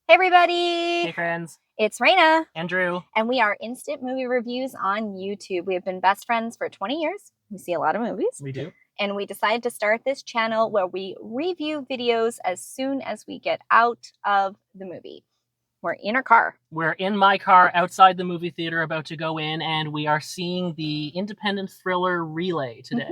Hey everybody! Hey friends, It's Raina, and Droo. and we are Instant Movie Reviews on YouTube. We have been best friends for 20 years. We see a lot of movies. We do. And we decided to start this channel where we review videos as soon as we get out of the movie. We're in our car. We're in my car outside the movie theater about to go in, and we are seeing the independent thriller Relay today.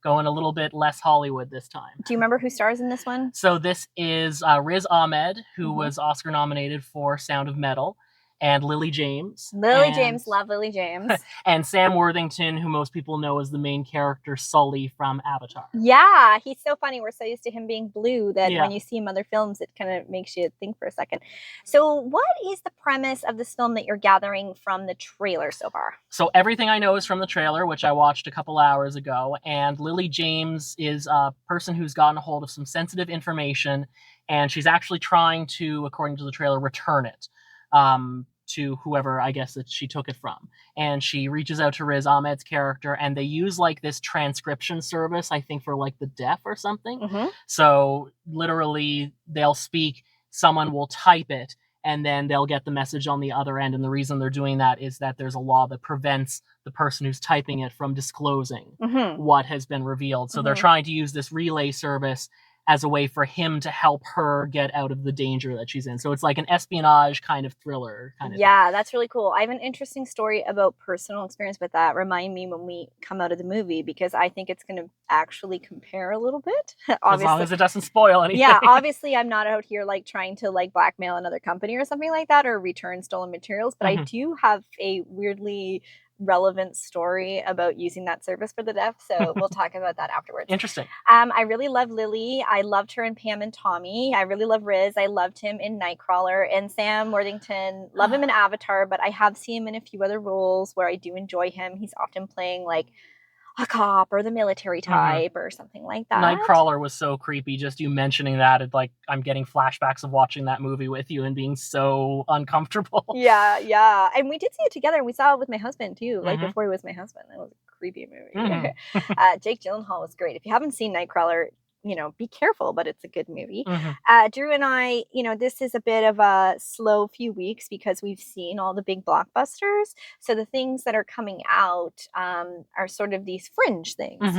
Going a little bit less Hollywood this time. Do you remember who stars in this one? So this is Riz Ahmed, who was Oscar nominated for Sound of Metal, and Lily James. James, love Lily James. And Sam Worthington, who most people know as the main character Sully from Avatar. Yeah, he's so funny. We're so used to him being blue that when you see him in other films, it kind of makes you think for a second. So what is the premise of this film that you're gathering from the trailer so far? So everything I know is from the trailer, which I watched a couple hours ago, and Lily James is a person who's gotten a hold of some sensitive information, and she's actually trying to, according to the trailer, return it. To whoever I guess that she took it from. And she reaches out to Riz Ahmed's character, and they use like this transcription service, I think for like the deaf or something. So literally they'll speak, someone will type it, and then they'll get the message on the other end. And the reason they're doing that is that there's a law that prevents the person who's typing it from disclosing what has been revealed. So they're trying to use this relay service as a way for him to help her get out of the danger that she's in. So it's like an espionage kind of thriller kind of thing. That's really cool. I have an interesting story about personal experience with that. Remind me when we come out of the movie, because I think it's going to actually compare a little bit. As long as it doesn't spoil anything. Yeah, obviously I'm not out here like trying to like blackmail another company or something like that, or return stolen materials, but I do have a weirdly relevant story about using that service for the deaf, so we'll talk about that afterwards. Interesting. I really love Lily. I loved her in Pam and Tommy. I really love Riz. I loved him in Nightcrawler. And Sam Worthington, love him in Avatar, but I have seen him in a few other roles where I do enjoy him. He's often playing like a cop or the military type or something like that. Nightcrawler was so creepy. Just you mentioning that, it's like I'm getting flashbacks of watching that movie with you and being so uncomfortable. Yeah. And we did see it together, and we saw it with my husband too, like before he was my husband. It was a creepy movie. Jake Gyllenhaal was great. If you haven't seen Nightcrawler, be careful, but it's a good movie. Drew and I, this is a bit of a slow few weeks because we've seen all the big blockbusters. So the things that are coming out are sort of these fringe things,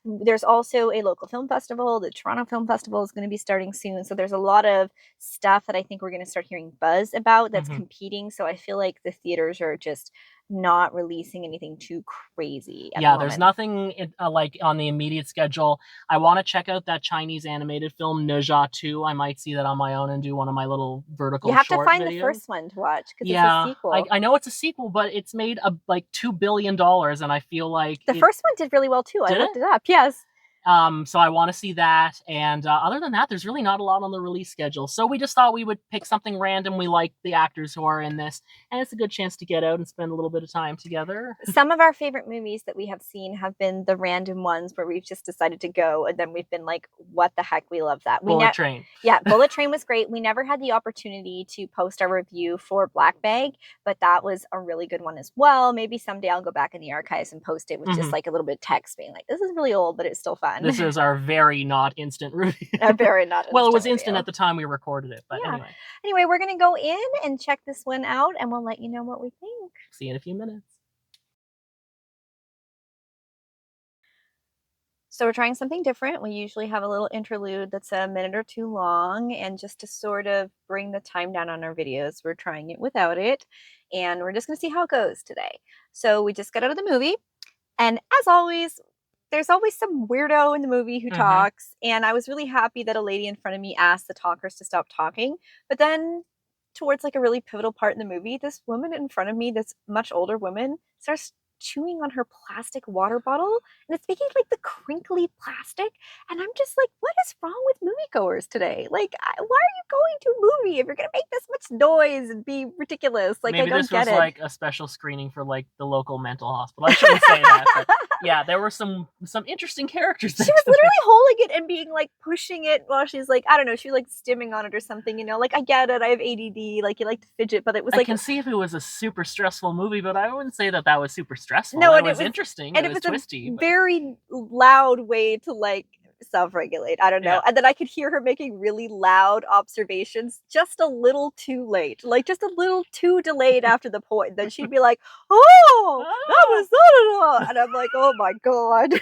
There's also a local film festival. The Toronto Film Festival is going to be starting soon. So there's a lot of stuff that I think we're going to start hearing buzz about that's competing. So I feel like the theaters are just not releasing anything too crazy at the moment. There's nothing like on the immediate schedule. I want to check out that Chinese animated film Ne Zha 2. I might see that on my own and do one of my little vertical short videos. You have to find the first one to watch because it's a sequel. I know it's a sequel, but it's made like $2 billion, and I feel like the first one did really well too. I looked it up. Yes. So I want to see that, and other than that, there's really not a lot on the release schedule. So we just thought we would pick something random. We like the actors who are in this, and it's a good chance to get out and spend a little bit of time together. Some of our favorite movies that we have seen have been the random ones where we've just decided to go, and then we've been like, what the heck, we love that. Bullet Train. Yeah, Bullet Train was great. We never had the opportunity to post our review for Black Bag, but that was a really good one as well. Maybe someday I'll go back in the archives and post it with just like a little bit of text being like, this is really old, but it's still fun. This is our very not instant review. Very not instant well, it was review. Instant at the time we recorded it, but anyway. Anyway, we're going to go in and check this one out, and we'll let you know what we think. See you in a few minutes. So we're trying something different. We usually have a little interlude that's a minute or two long, and just to sort of bring the time down on our videos, we're trying it without it, and we're just going to see how it goes today. So we just got out of the movie, and as always, there's always some weirdo in the movie who talks, and I was really happy that a lady in front of me asked the talkers to stop talking. But then towards like a really pivotal part in the movie, this woman in front of me, this much older woman, starts chewing on her plastic water bottle, and it's making like the crinkly plastic, and I'm just like, what is wrong with moviegoers today? Like, why are you going to a movie if you're gonna make this much noise and be ridiculous? Like, maybe I don't this get was it. Like a special screening for like the local mental hospital. I shouldn't say that, but yeah, there were some interesting characters. She was literally holding it and being like pushing it while she's like, I don't know, she was like stimming on it or something, like, I get it, I have ADD, like, you like to fidget, but it was like, I can see if it was a super stressful movie, but I wouldn't say that was super stressful. No, it was interesting, and it was twisty, very loud way to like self-regulate. I don't know. Yeah. And then I could hear her making really loud observations just a little too late, like just a little too delayed after the point. Then she'd be like, "Oh, that Ah! was da, and I'm like, "Oh my god."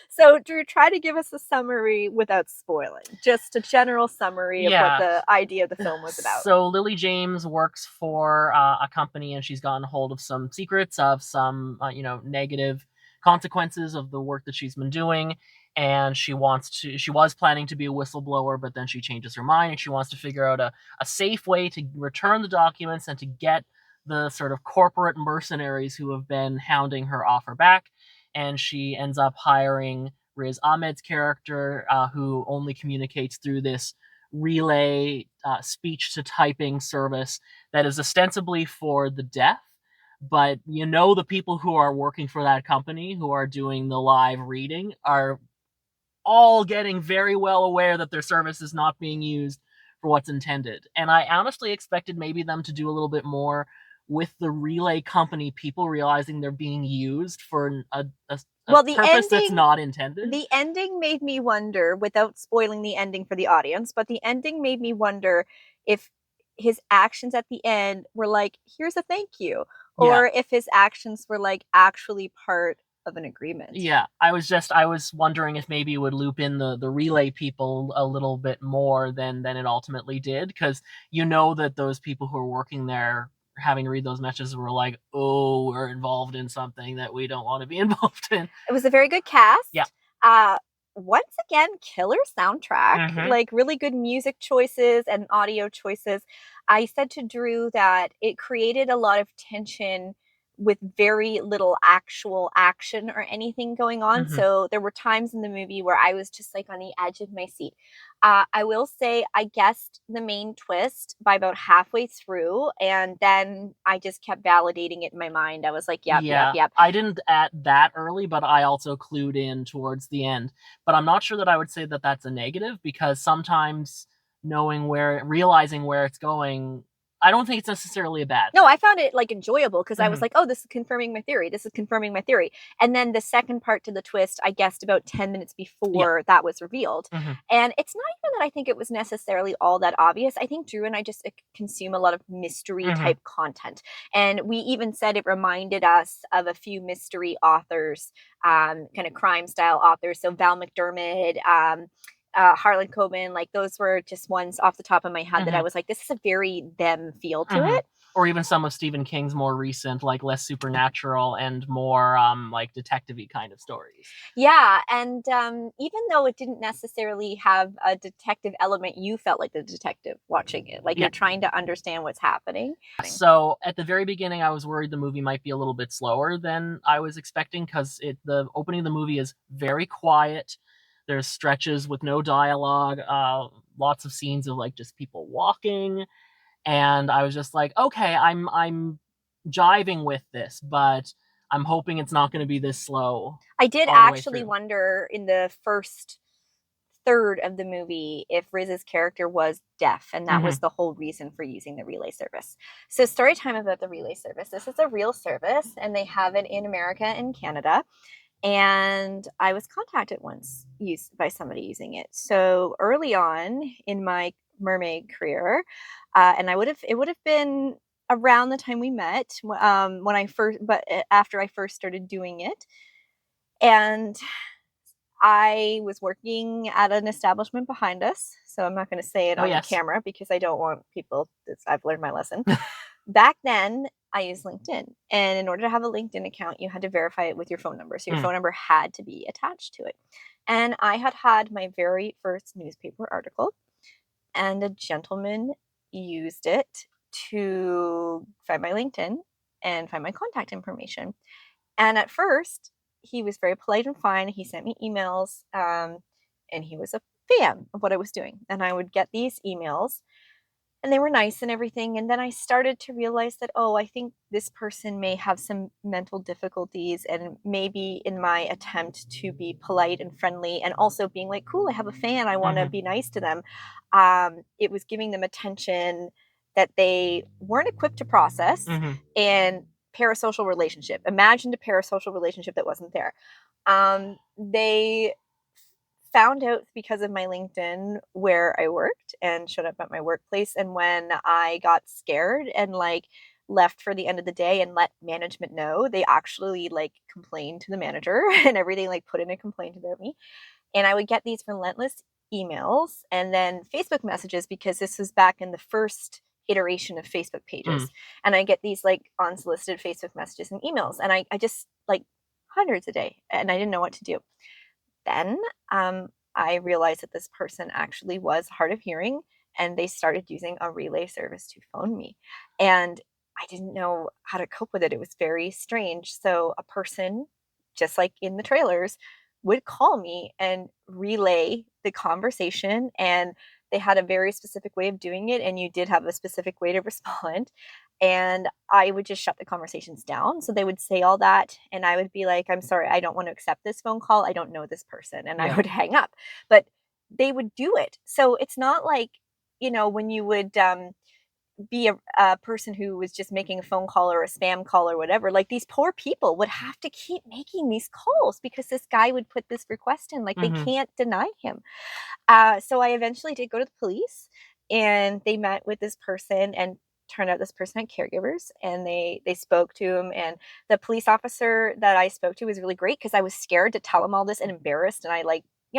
So, Drew, try to give us a summary without spoiling. Just a general summary of what Yeah. the idea of the film was about. So Lily James works for a company, and she's gotten hold of some secrets of some, negative consequences of the work that she's been doing. And she was planning to be a whistleblower, but then she changes her mind and she wants to figure out a safe way to return the documents and to get the sort of corporate mercenaries who have been hounding her off her back. And she ends up hiring Riz Ahmed's character, who only communicates through this relay speech to typing service that is ostensibly for the deaf. But the people who are working for that company, who are doing the live reading, are all getting very well aware that their service is not being used for what's intended. And I honestly expected maybe them to do a little bit more with the relay company people realizing they're being used for a Well, the purpose that's ending not intended. the ending made me wonder, without spoiling the ending for the audience, but the ending made me wonder if his actions at the end were like, here's a thank you, Yeah. or if his actions were like actually part of an agreement. Yeah, I was wondering if maybe it would loop in the relay people a little bit more than it ultimately did, because that those people who are working there having to read those messages were like, oh, we're involved in something that we don't want to be involved in. It was a very good cast. Yeah. Once again, killer soundtrack, Mm-hmm. like really good music choices and audio choices. I said to Drew that it created a lot of tension with very little actual action or anything going on. Mm-hmm. So there were times in the movie where I was just like on the edge of my seat. I will say I guessed the main twist by about halfway through, and then I just kept validating it in my mind. I was like, yep, yep, Yeah, yep. I didn't at that early, but I also clued in towards the end. But I'm not sure that I would say that that's a negative, because sometimes realizing where it's going, I don't think it's necessarily a bad No, thing. I found it like enjoyable because I was Mhm. like, oh, this is confirming my theory. This is confirming my theory. And then the second part to the twist, I guessed about 10 minutes Yeah. before that was revealed. Mhm. And it's not even that I think it was necessarily all that obvious. I think Drew and I just consume a lot of mystery Mhm. type content. And we even said it reminded us of a few mystery authors, kind of crime style authors. So Val McDermid, Harlan Coben, like those were just ones off the top of my head that I Mhm. was like, this is a very them feel to Mhm. it. Or even some of Stephen King's more recent, like less supernatural and more like detective-y kind of stories. Yeah, and even though it didn't necessarily have a detective element, you felt like the detective watching it, like Yeah. you're trying to understand what's happening. So at the very beginning, I was worried the movie might be a little bit slower than I was expecting, because the opening of the movie is very quiet. There's stretches with no dialogue, lots of scenes of like just people walking, and I was just like, okay, I'm jiving with this, but I'm hoping it's not going to be this slow I did all the way actually through. wonder in the first third of the movie if Riz's character was deaf, and that Hmm. was the whole reason for using the relay service. So, story time about the relay service. This is a real service, and they have it in America and Canada. And I was contacted once used by somebody using it. So early on in my mermaid career, and it would have been around the time we met, when I first, but after I first started doing it, and I was working at an establishment behind us. So I'm not going to say it Oh on yes. camera because I don't want people. I've learned my lesson. Back then, I used LinkedIn. And in order to have a LinkedIn account, you had to verify it with your phone number. So your Mm. phone number had to be attached to it. And I had had my very first newspaper article, and a gentleman used it to find my LinkedIn and find my contact information. And at first, he was very polite and fine. He sent me emails, and he was a fan of what I was doing. And I would get these emails, and they were nice and everything. And then I started to realize that, oh, I think this person may have some mental difficulties. And maybe in my attempt to be polite and friendly, and also being like, cool, I have a fan, I want to Hmm. be nice to them, it was giving them attention that they weren't equipped to process. Hmm. And parasocial relationship. Imagined a parasocial relationship that wasn't there. They found out because of my LinkedIn where I worked and showed up at my workplace. And when I got scared and like left for the end of the day and let management know, they actually like complained to the manager and everything, like put in a complaint about me. And I would get these relentless emails and then Facebook messages because this was back in the first iteration of Facebook pages. And I get these like unsolicited Facebook messages and emails. And I just like hundreds a day and I didn't know what to do. Then I realized that this person actually was hard of hearing and they started using a relay service to phone me. And I didn't know how to cope with it. It was very strange. So, a person, just like in the trailers, would call me and relay the conversation. And they had a very specific way of doing it. And you did have a specific way to respond. And I would just shut the conversations down. So they would say all that, and I would be like, I'm sorry, I don't want to accept this phone call. I don't know this person. And I Yeah. would hang up. But they would do it. So it's not like, when you would be a person who was just making a phone call or a spam call or whatever, like these poor people would have to keep making these calls because this guy would put this request in. Like they can't deny him. So I eventually did go to the police and they met with this person and turned out this person had caregivers and they spoke to him, and the police officer that I spoke to was really great because I was scared to tell him all this and embarrassed, and I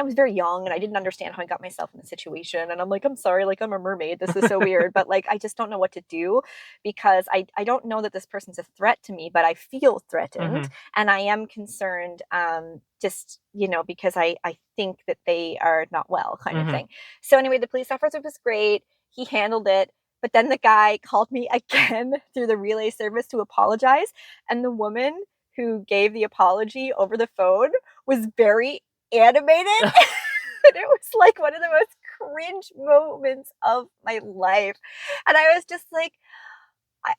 was very young and I didn't understand how I got myself in the situation, and I'm like, I'm sorry, like I'm a mermaid, this is so weird, but like I just don't know what to do because I don't know that this person's a threat to me, but I feel threatened and I am concerned, just because I think that they are not well, kind of thing. So anyway, the police officer was great, he handled it. But then the guy called me again through the relay service to apologize. And the woman who gave the apology over the phone was very animated. And it was like one of the most cringe moments of my life. And I was just like,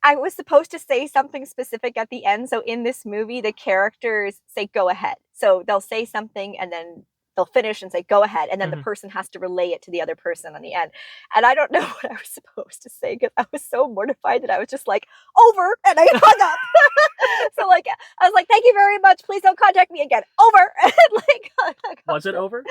I was supposed to say something specific at the end. So in this movie, the characters say, go ahead. So they'll say something and then they'll finish and say, go ahead. And then the person has to relay it to the other person on the end. And I don't know what I was supposed to say because I was so mortified that I was just like, over. And I hung up. So like, I was like, thank you very much. Please don't contact me again. Over. And like, Was it over?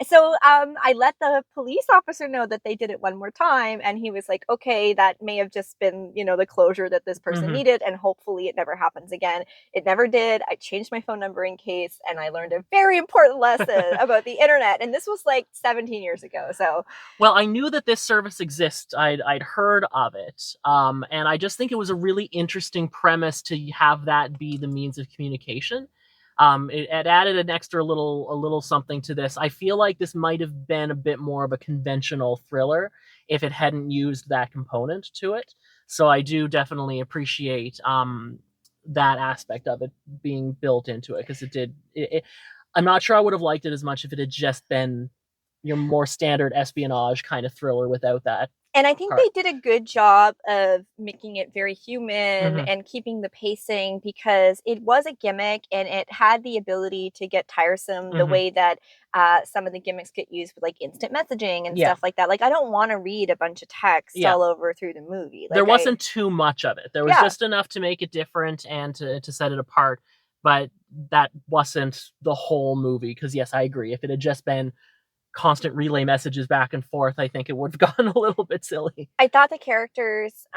So I let the police officer know that they did it one more time. And he was like, okay, that may have just been, the closure that this person needed. And hopefully it never happens again. It never did. I changed my phone number in case, and I learned a very important lesson about the internet. And this was like 17 years ago. So, well, I knew that this service exists. I'd heard of it. And I just think it was a really interesting premise to have that be the means of communication. It added an extra little something to this. I feel like this might have been a bit more of a conventional thriller if it hadn't used that component to it. So I do definitely appreciate that aspect of it being built into it because it did. I'm not sure I would have liked it as much if it had just been your more standard espionage kind of thriller without that. And I think part. they did a good job of making it very human and keeping the pacing because it was a gimmick and it had the ability to get tiresome the way that some of the gimmicks get used with like instant messaging and stuff like that. Like I don't want to read a bunch of text all over through the movie. Like, there wasn't too much of it. There was just enough to make it different and to set it apart. But that wasn't the whole movie because yes, I agree. If it had just been constant relay messages back and forth, I think it would have gone a little bit silly. I thought the characters,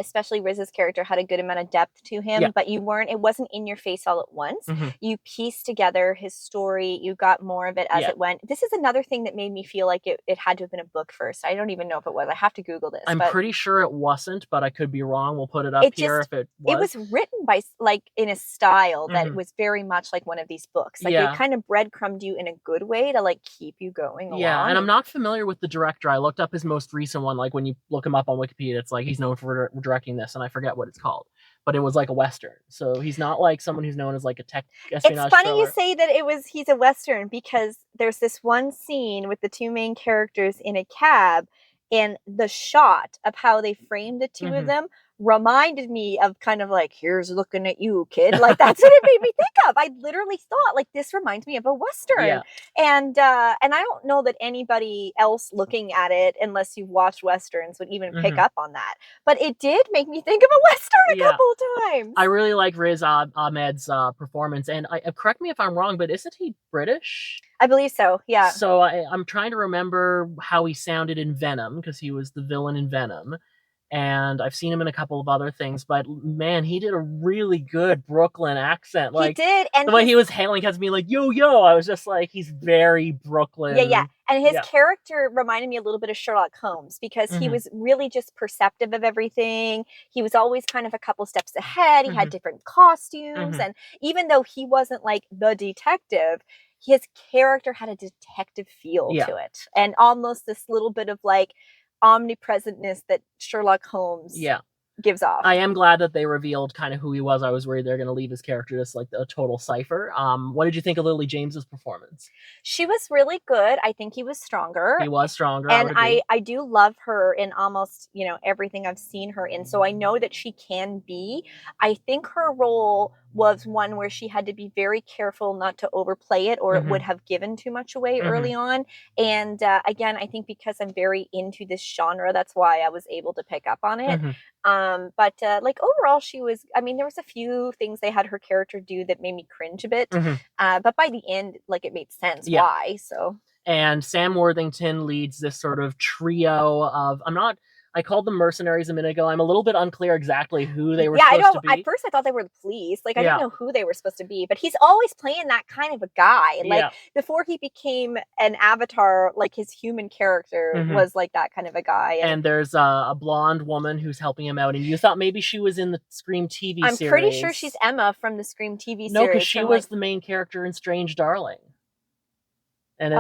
especially Riz's character, had a good amount of depth to him, but it wasn't in your face all at once. You pieced together his story, you got more of it as it went. This is another thing that made me feel like it had to have been a book first. I don't even know if it was. I have to Google this. I'm pretty sure it wasn't, but I could be wrong. We'll put it up here if it was. It was written by like in a style that was very much like one of these books. Like it kind of breadcrumbed you in a good way to like keep you going along. And I'm not familiar with the director. I looked up his most recent one. Like when you look him up on Wikipedia, it's like he's known for directing this, and I forget what it's called. But it was like a Western. So he's not like someone who's known as like a tech espionage It's funny thriller. you say that he's a Western because there's this one scene with the two main characters in a cab, and the shot of how they framed the two of them reminded me of kind of like, here's looking at you, kid. Like that's what it made me think of. I literally thought like this reminds me of a Western. Yeah. And I don't know that anybody else looking at it, unless you've watched Westerns, would even pick Hmm. up on that. But it did make me think of a Western a Yeah. couple of times. I really like Riz Ahmed's performance, and correct me if I'm wrong, but isn't he British? I believe so. Yeah. So I'm trying to remember how he sounded in Venom, because he was the villain in Venom, and I've seen him in a couple of other things. But man, he did a really good Brooklyn accent. He Like did, and the way he was hailing kept me like yo yo. I was just like, he's very Brooklyn. yeah. And his Yeah. character reminded me a little bit of Sherlock Holmes because he Hmm. was really just perceptive of everything. He was always kind of a couple steps ahead. He had different costumes. And even though he wasn't like the detective, his character had a detective feel Yeah. to it. And almost this little bit of like omnipresentness that Sherlock Holmes Yeah. gives off. I am glad that they revealed kind of who he was. I was worried they're going to leave his character just like a total cipher. What did you think of Lily James's performance? She was really good. I think he was stronger. He was stronger. And I would agree. I do love her in almost, you know, everything I've seen her in. So I know that she can be. I think her role was one where she had to be very careful not to overplay it, or it would have given too much away early on. And again, I think because I'm very into this genre, that's why I was able to pick up on it. But like overall, she was, I mean, there was a few things they had her character do that made me cringe a bit. But by the end, like it made sense why. So. And Sam Worthington leads this sort of trio of, I called them mercenaries a minute ago. I'm a little bit unclear exactly who they were supposed to be. At first I thought they were the police. Like I didn't know who they were supposed to be, but he's always playing that kind of a guy. Like before he became an avatar, like his human character was like that kind of a guy. And there's a blonde woman who's helping him out, and you thought maybe she was in the Scream TV series. I'm pretty sure she's Emma from the Scream TV series. No, because she was the main character in Strange Darling. And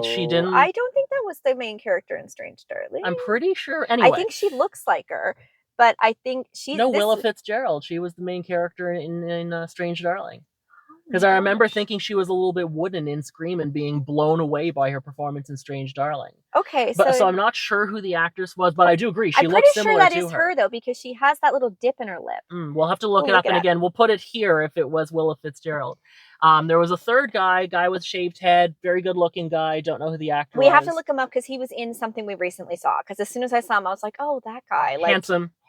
she didn't. I don't think that was the main character in Strange Darling. I'm pretty sure. Anyway, I think she looks like her, but I think she's Willa Fitzgerald. She was the main character in Strange Darling. Because I remember thinking she was a little bit wooden in Scream and being blown away by her performance in Strange Darling. Okay, so I'm not sure who the actress was, but I do agree she looks similar to her. I'm pretty sure that is her though, because she has that little dip in her lip. We'll have to look it up, and again, we'll put it here if it was Willa Fitzgerald. There was a third guy with shaved head, very good looking guy. Don't know who the actor was. We have to look him up because he was in something we recently saw. Because as soon as I saw him, I was like, oh, that guy. Like,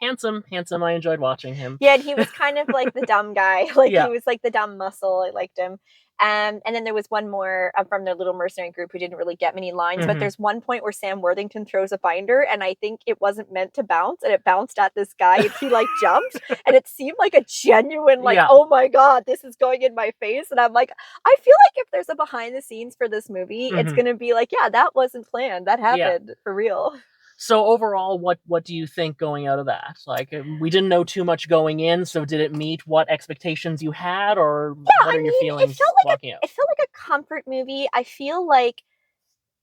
handsome. I enjoyed watching him. Yeah, and he was kind of like the dumb guy. Like he was like the dumb muscle. I liked him. And then there was one more from their little mercenary group who didn't really get many lines. But there's one point where Sam Worthington throws a binder, and I think it wasn't meant to bounce, and it bounced at this guy, and he like jumped, and it seemed like a genuine like, oh my god, this is going in my face. And I'm like, I feel like if there's a behind the scenes for this movie, it's gonna be like, yeah, that wasn't planned. That happened for real. So overall, what do you think going out of that? Like, we didn't know too much going in, so did it meet what expectations you had, or what are your feelings walking out? It felt like a comfort movie. I feel like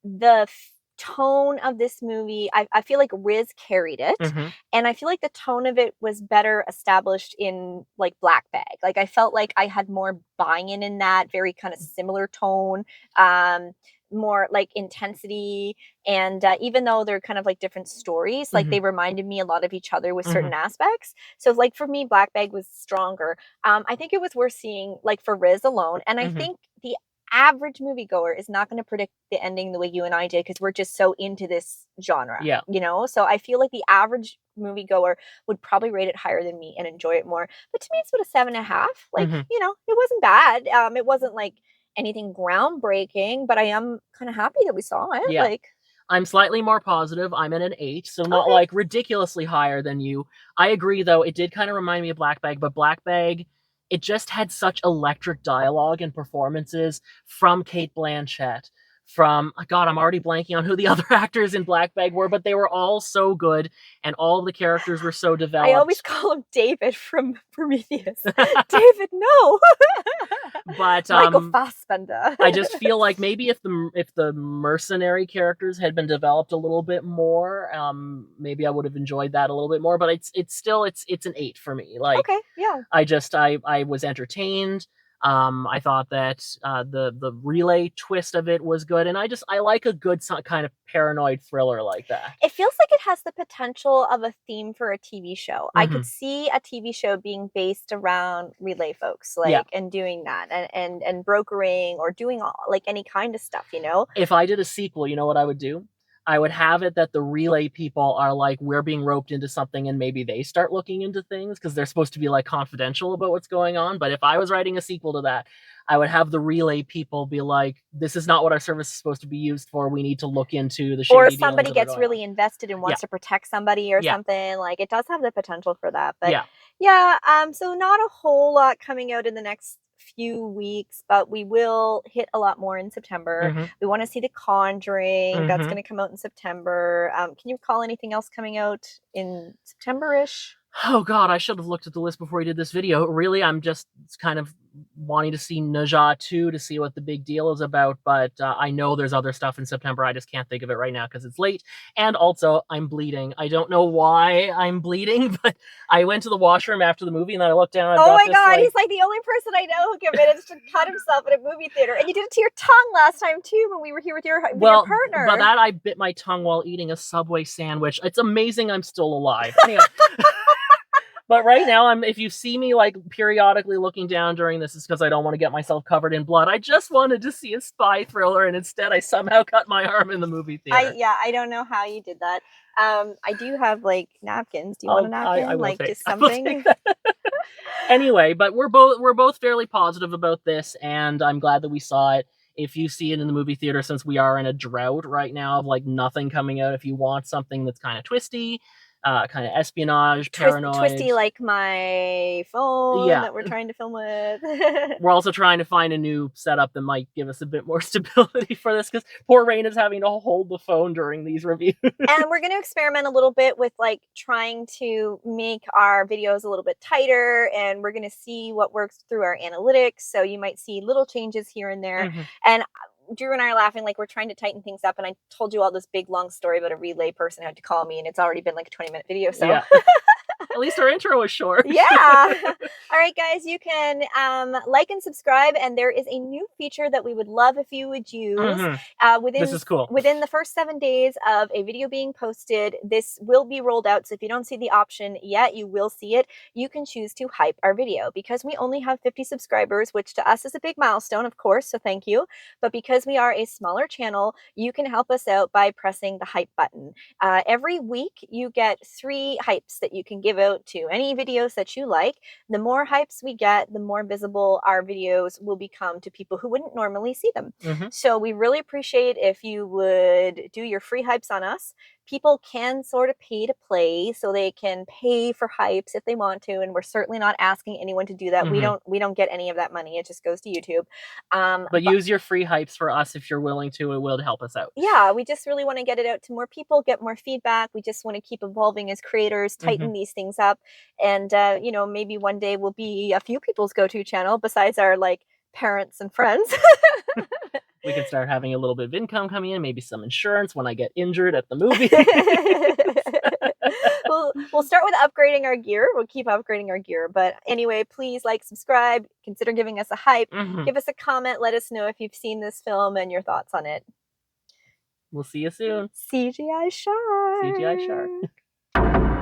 the tone of this movie, I feel like Riz carried it, and I feel like the tone of it was better established in like Black Bag. Like I felt like I had more buy-in in that very kind of similar tone, more like intensity, and even though they're kind of like different stories, like they reminded me a lot of each other with certain aspects. So like for me, Black Bag was stronger. I think it was worth seeing like for Riz alone, and I think the average moviegoer is not going to predict the ending the way you and I did, because we're just so into this genre. You know, so I feel like the average moviegoer would probably rate it higher than me and enjoy it more. But to me, it's about a 7.5. Like, you know, it wasn't bad. It wasn't like anything groundbreaking, but I am kind of happy that we saw it. Like, I'm slightly more positive. I'm at an 8, so not like ridiculously higher than you. I agree, though. It did kind of remind me of Black Bag, but Black Bag, it just had such electric dialogue and performances from Cate Blanchett, from, God, I'm already blanking on who the other actors in Black Bag were, but they were all so good, and all the characters were so developed. I always call him David from Prometheus. David, no! But Michael Fassbender. I just feel like maybe if the mercenary characters had been developed a little bit more, maybe I would have enjoyed that a little bit more. But it's still an 8 for me. Like, okay, yeah. I was entertained. I thought that the relay twist of it was good, and I like a good kind of paranoid thriller like that. It feels like it has the potential of a theme for a TV show. I could Mhm. see a TV show being based around relay folks, Yeah. like, and doing that, and brokering or doing all, like, any kind of stuff, you know? If I did a sequel, you know what I would do? I would have it that the relay people are like, we're being roped into something, and maybe they start looking into things because they're supposed to be like confidential about what's going on. But if I was writing a sequel to that, I would have the relay people be like, this is not what our service is supposed to be used for. We need to look into the Or shady dealings somebody that are gets going on. really invested and Yeah. wants to protect somebody or Yeah. something. Like, it does have the potential for that. But Yeah. yeah, so not a whole lot coming out in the next few weeks, but we will hit a lot more in September. Hmm. We want to see The Conjuring. That's Hmm. going to come out in September. Can you recall anything else coming out in September-ish? Oh god, I should have looked at the list before we did this video. Really, I'm just kind of wanting to see Naja 2 to see what the big deal is about, but I know there's other stuff in September. I just can't think of it right now because it's late. And also, I'm bleeding. I don't know why I'm bleeding, but I went to the washroom after the movie and then I looked down and I've Oh got my this God, like he's like the only person I know who committed to cut himself at a movie theater. And you did it to your tongue last time too when we were here with your well, partner. but that I bit my tongue while eating a Subway sandwich. It's amazing I'm still alive. Anyway. But right now, if you see me like periodically looking down during this, it's because I don't want to get myself covered in blood. I just wanted to see a spy thriller, and instead I somehow cut my arm in the movie theater. I don't know how you did that. I do have like napkins. Do you want a napkin? I will Like take, just I will take something? that. Anyway, but we're both fairly positive about this, and I'm glad that we saw it. If you see it in the movie theater, since we are in a drought right now of like nothing coming out, if you want something that's kind of twisty, kind of espionage, paranoid, Twisty like my phone yeah, that we're trying to film with. we're also trying to find a new setup that might give us a bit more stability for this because poor Rain is having to hold the phone during these reviews. And we're going to experiment a little bit with like trying to make our videos a little bit tighter, and we're going to see what works through our analytics. So you might see little changes here and there. Mm-hmm. And Drew and I are laughing like we're trying to tighten things up. And I told you all this big long story about a relay person who had to call me, and it's already been like a 20-minute video. So Yeah. At least our intro was short. yeah. All right, guys, you can like and subscribe, and there is a new feature that we would love if you would use. This is cool. Within the first 7 days of a video being posted, this will be rolled out. So if you don't see the option yet, you will see it. You can choose to hype our video because we only have 50 subscribers, which to us is a big milestone, of course. So thank you. But because we are a smaller channel, you can help us out by pressing the hype button. Every week, you get 3 hypes that you can give out to any videos that you like. The more hypes we get, the more visible our videos will become to people who wouldn't normally see them. So we really appreciate if you would do your free hypes on us. People can sort of pay to play, so they can pay for hypes if they want to, and we're certainly not asking anyone to do that. We don't get any of that money. It just goes to YouTube. But use your free hypes for us if you're willing to. It will help us out. Yeah, we just really want to get it out to more people, get more feedback. We just want to keep evolving as creators, tighten these things up, and maybe one day we'll be a few people's go-to channel besides our like parents and friends. We can start having a little bit of income coming in, maybe some insurance when I get injured at the movie. We'll start with upgrading our gear. We'll keep upgrading our gear. But anyway, please like, subscribe, consider giving us a hype, give us a comment, let us know if you've seen this film and your thoughts on it. We'll see you soon. CGI shark. CGI shark.